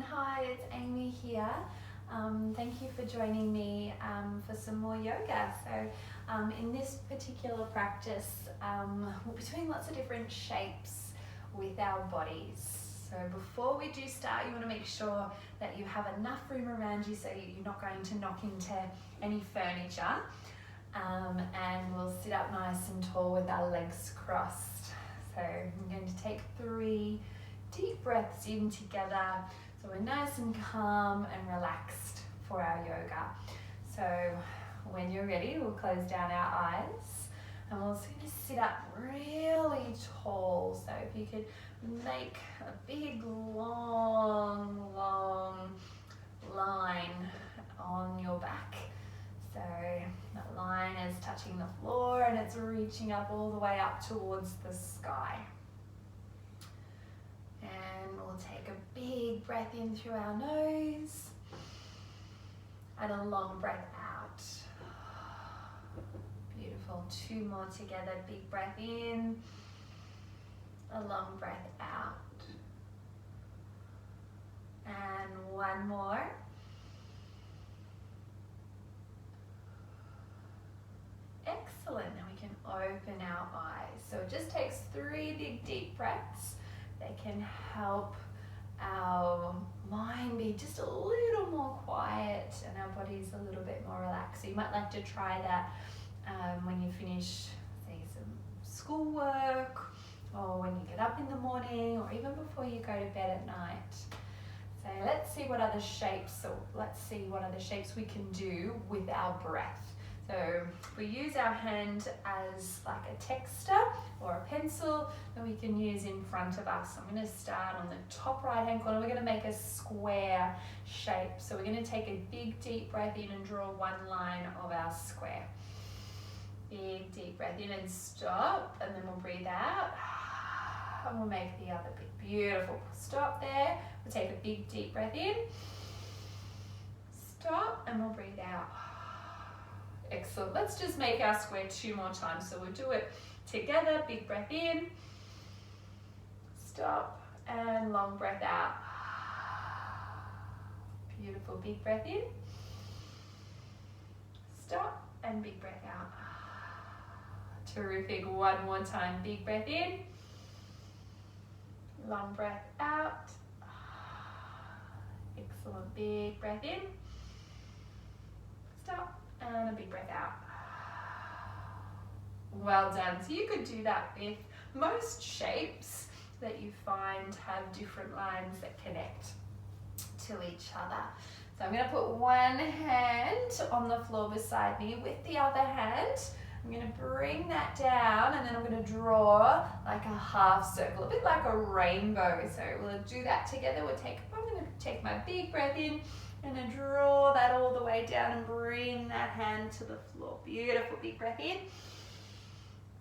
everyone. Hi, it's Amy here. Thank you for joining me for some more yoga. So in this particular practice, we'll be doing lots of different shapes with our bodies. So before we do start, you want to make sure that you have enough room around you so you're not going to knock into any furniture. And we'll sit up nice and tall with our legs crossed. So I'm going to take 3 deep breaths in together, so we're nice and calm and relaxed for our yoga. So when you're ready, we'll close down our eyes and we'll sit up really tall. So if you could make a big long line on your back. So that line is touching the floor and it's reaching up all the way up towards the sky. And we'll take a big breath in through our nose and a long breath out. Beautiful. 2 more together. Big breath in, a long breath out. And 1 more. Excellent. Now we can open our eyes. So it just takes 3 big deep breaths. They can help our mind be just a little more quiet and our body's a little bit more relaxed. So you might like to try that when you finish, say, some schoolwork, or when you get up in the morning, or even before you go to bed at night. So let's see what other shapes we can do with our breath. So if we use our hand as like a texter or a pencil that we can use in front of us. I'm going to start on the top right hand corner. We're going to make a square shape. So we're going to take a big deep breath in and draw 1 line of our square. Big deep breath in and stop, and then we'll breathe out. And we'll make the other bit. Beautiful. Stop there. We'll take a big deep breath in. Stop, and we'll breathe out. Excellent. Let's just make our square 2 more times. So we'll do it together. Big breath in. Stop, and long breath out. Beautiful. Big breath in. Stop, and big breath out. Terrific. 1 more time. Big breath in. Long breath out. Excellent. Big breath in. Stop. And a big breath out. Well done. So you could do that with most shapes that you find have different lines that connect to each other. So I'm going to put 1 hand on the floor beside me. With the other hand, I'm going to bring that down, and then I'm going to draw like a half circle, a bit like a rainbow. So we'll do that together. I'm going to take my big breath in, and then draw that all the way down and bring that hand to the floor. Beautiful. Big breath in.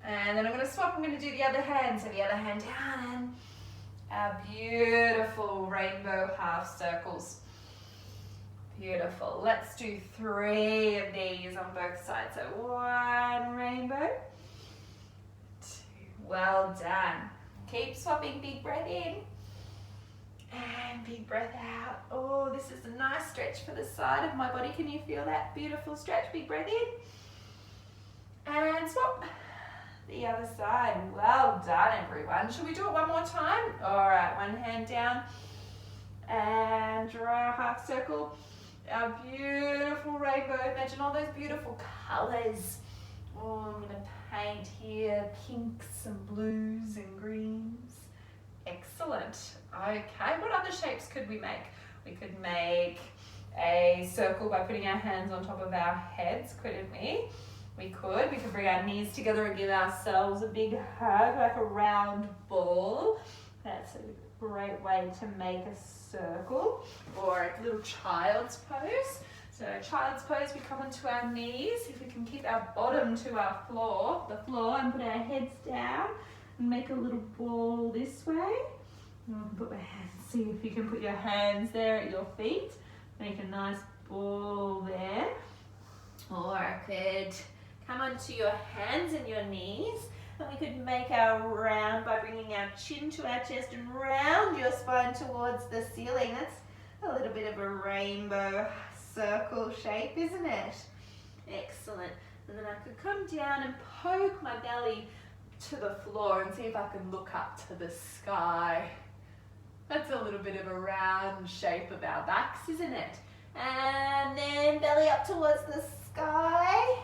And then I'm going to swap. I'm going to do the other hand. So the other hand down, and our beautiful rainbow half circles. Beautiful. Let's do 3 of these on both sides. So 1 rainbow. 2. Well done. Keep swapping. Big breath in. And big breath out. Oh, this is a nice stretch for the side of my body. Can you feel that beautiful stretch? Big breath in. And swap. The other side. Well done, everyone. Should we do it 1 more time? All right, 1 hand down. And draw a half circle. Our beautiful rainbow. Imagine all those beautiful colors. Oh, I'm going to paint here pinks and blues and greens. Excellent. Okay, what other shapes could we make? We could make a circle by putting our hands on top of our heads, couldn't we? We could bring our knees together and give ourselves a big hug, like a round ball. That's a great way to make a circle. Or a little child's pose. So child's pose, we come onto our knees. If we can keep our bottom to our floor, and put our heads down and make a little ball this way. See if you can put your hands there at your feet. Make a nice ball there. Or I could come onto your hands and your knees, and we could make our round by bringing our chin to our chest and round your spine towards the ceiling. That's a little bit of a rainbow circle shape, isn't it? Excellent. And then I could come down and poke my belly to the floor and see if I can look up to the sky. That's a little bit of a round shape of our backs, isn't it? And then belly up towards the sky.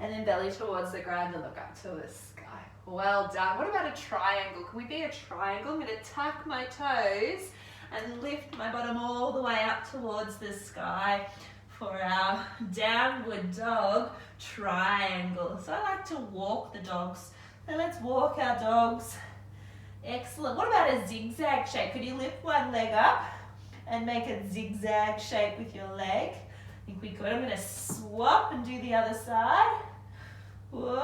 And then belly towards the ground and look up to the sky. Well done. What about a triangle? Can we be a triangle? I'm going to tuck my toes and lift my bottom all the way up towards the sky for our downward dog triangle. So I like to walk the dogs. So let's walk our dogs. Excellent. What about a zigzag shape? Could you lift one leg up and make a zigzag shape with your leg? I think we could. I'm going to swap and do the other side. Whoop.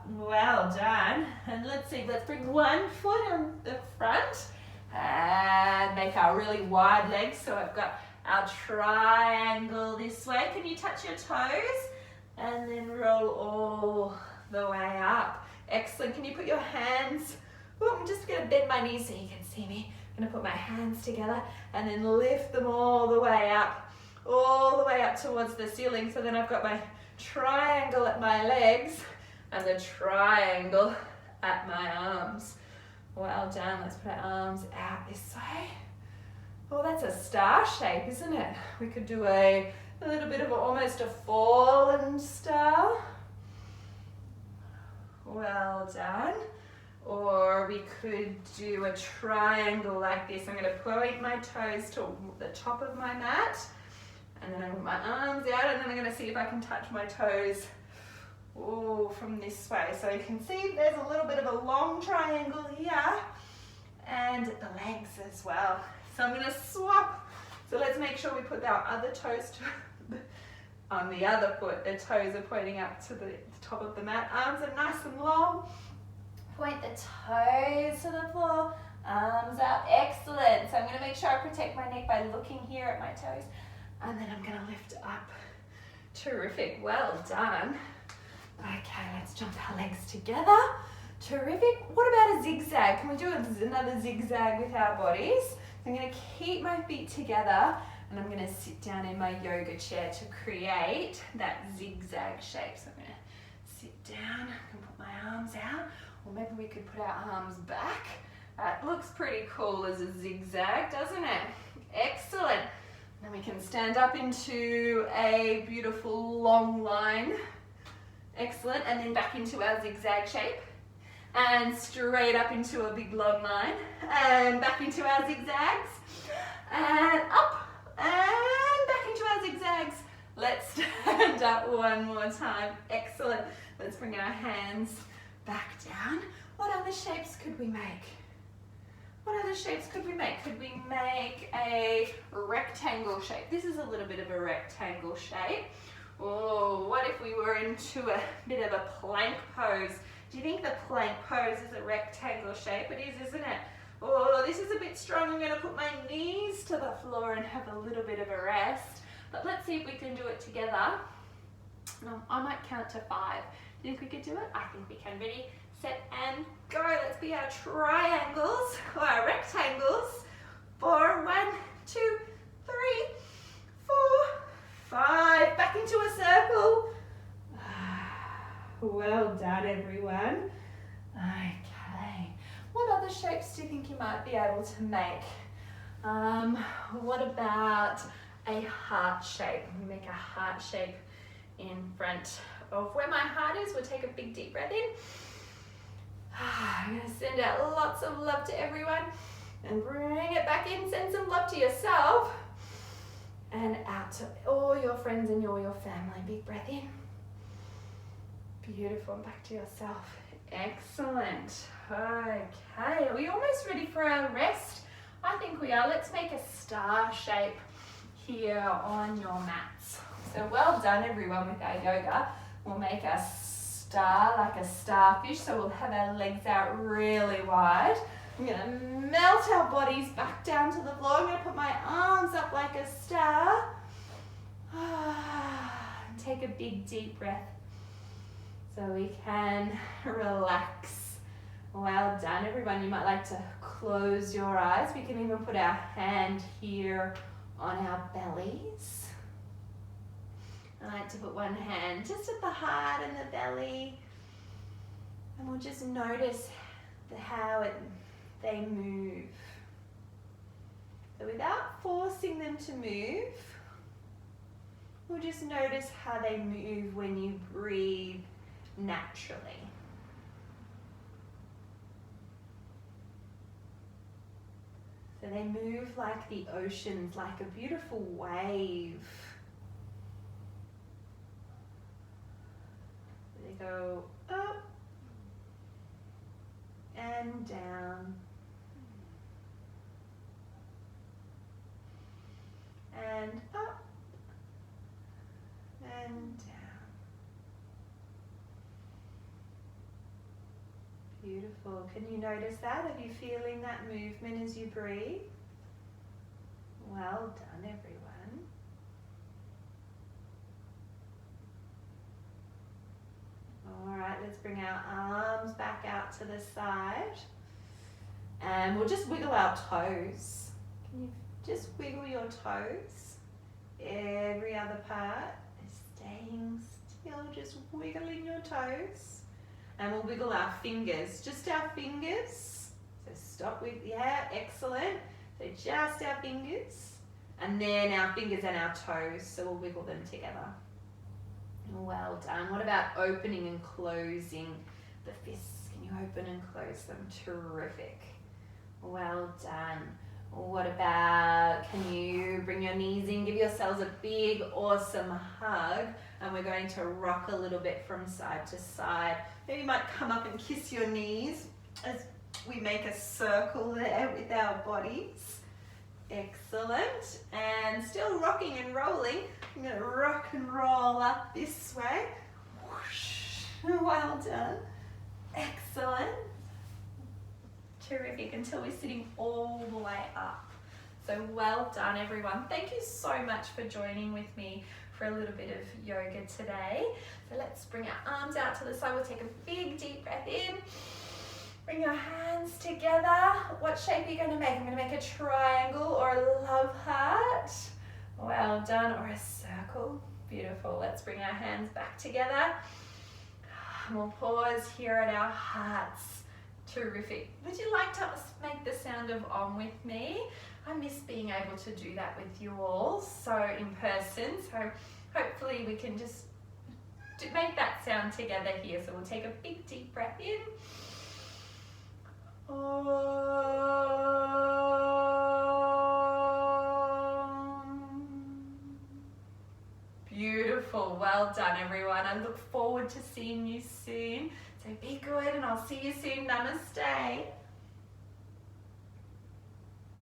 Well done. And let's see, let's bring one foot on the front and make our really wide legs. So I've got our triangle this way. Can you touch your toes? And then roll all the way up. Excellent. Can you put your hands, I'm just going to bend my knees so you can see me. I'm going to put my hands together and then lift them all the way up towards the ceiling. So then I've got my triangle at my legs and the triangle at my arms. Well done. Let's put our arms out this way. Oh, that's a star shape, isn't it? We could do a little bit of almost a fallen star. Well done. Or we could do a triangle like this. I'm going to point my toes to the top of my mat. And then I'm going to put my arms out and then I'm going to see if I can touch my toes from this way. So you can see there's a little bit of a long triangle here and the legs as well. So I'm going to swap. So let's make sure we put our other toes on the other foot. The toes are pointing up to the top of the mat. Arms are nice and long. Point the toes to the floor. Arms up. Excellent. So I'm going to make sure I protect my neck by looking here at my toes. And then I'm going to lift up. Terrific. Well done. Okay, let's jump our legs together. Terrific. What about a zigzag? Can we do another zigzag with our bodies? I'm going to keep my feet together and I'm going to sit down in my yoga chair to create that zigzag shape. So I'm going to sit down, I can put my arms out, or maybe we could put our arms back. That looks pretty cool as a zigzag, doesn't it? Excellent. Then we can stand up into a beautiful long line. Excellent. And then back into our zigzag shape. And straight up into a big long line. And back into our zigzags. And up. And back into our zigzags. Let's stand up one more time. Excellent. Let's bring our hands back down. What other shapes could we make? What other shapes could we make? Could we make a rectangle shape? This is a little bit of a rectangle shape. Oh, what if we were into a bit of a plank pose? Do you think the plank pose is a rectangle shape? It is, isn't it? Oh, this is a bit strong. I'm going to put my knees to the floor and have a little bit of a rest. But let's see if we can do it together. No, I might count to 5. Do you think we could do it? I think we can. Ready, set, and go. Let's be our triangles, or our rectangles. 4, 1, 2, 3, 4, 5. Back into a circle. Well done, everyone. Okay. What other shapes do you think you might be able to make? What about a heart shape? We make a heart shape in front of where my heart is. We'll take a big deep breath in. I'm going to send out lots of love to everyone and bring it back in. Send some love to yourself and out to all your friends and all your family. Big breath in. Beautiful. And back to yourself. Excellent. Okay, are we almost ready for our rest? I think we are. Let's make a star shape here on your mats. So well done, everyone, with our yoga. We'll make a star, like a starfish, so we'll have our legs out really wide. I'm going to melt our bodies back down to the floor. I'm going to put my arms up like a star. And take a big deep breath so we can relax. Well done, everyone. You might like to close your eyes. We can even put our hand here on our bellies. I like to put one hand just at the heart and the belly, and we'll just notice how they move. So without forcing them to move, we'll just notice how they move when you breathe naturally. So they move like the oceans, like a beautiful wave. They go up and down and up and down. Beautiful. Can you notice that? Are you feeling that movement as you breathe? Well done, everyone. All right, let's bring our arms back out to the side. And we'll just wiggle our toes. Can you just wiggle your toes? Every other part is staying still, just wiggling your toes. And we'll wiggle our fingers, just our fingers. So stop with, yeah, excellent. So just our fingers. And then our fingers and our toes, so we'll wiggle them together. Well done. What about opening and closing the fists? Can you open and close them? Terrific. Well done. What about, can you bring your knees in, give yourselves a big, awesome hug, and we're going to rock a little bit from side to side. Maybe you might come up and kiss your knees as we make a circle there with our bodies. Excellent. And still rocking and rolling. I'm going to rock and roll up this way. Whoosh. Well done. Excellent. Terrific, until we're sitting all the way up. So well done, everyone. Thank you so much for joining with me for a little bit of yoga today. So let's bring our arms out to the side. We'll take a big deep breath in. Bring your hands together. What shape are you going to make? I'm going to make a triangle or a love heart. Well done. Or a circle. Beautiful. Let's bring our hands back together. We'll pause here at our hearts. Terrific. Would you like to make the sound of Om with me? I miss being able to do that with you all, so in person. So hopefully we can just make that sound together here. So we'll take a big deep breath in. Beautiful. Well done, everyone. I look forward to seeing you soon. So be good, and I'll see you soon. Namaste.